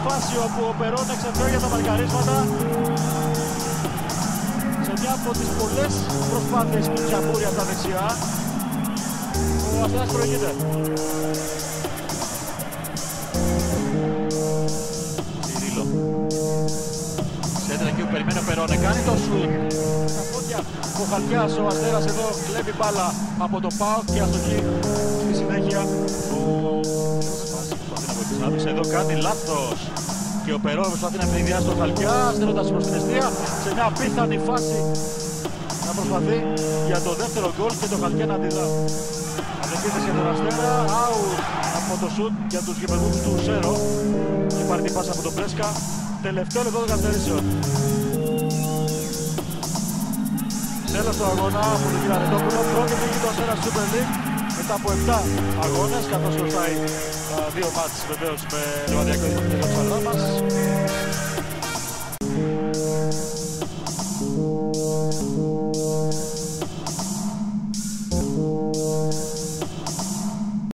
φάση όπου ο Περόν εξεφέρει για τα μαρκαρίσματα σε μια από τις πολλές προσπάθειες του Τζαμπούρη από τα δεξιά. Ο Αστέρας προηγείται. Σιρίλο. Σέντρα εκεί που περιμένει ο Περόν, κάνει το σουτ. Τα πόδια ο Χαλκιάς, ο Αστέρας εδώ κλέβει μπάλα από το ΠΑΟΚ και αστοχή στη συνέχεια. Εδώ κάνει λάθος και ο Περόν προσπαθεί να ευνηδιάσει τον Χαλκιά, στέλνοντας προς την αιστεία σε μια απίθανη φάση να προσπαθεί για το δεύτερο γκολ και τον Χαλκιά να αντιδρά. Αντεπίθεση για τον Αστέρα, out από το σουτ για τους γηπεδούχους του Σέρο και πάρει την πάσα από τον Πρέσκα. Τελευταίο λεπτό των καθυστερήσεων. Τέλος του αγώνα από τον κύριο Αρετόπουλο, πρώτη νίκη του Αστέρα Super League μετά από 7 αγώνες, καθώς χρωστάει 2 μάτς βεβαίως με Λιβαδιακό και το Τσαλράμας.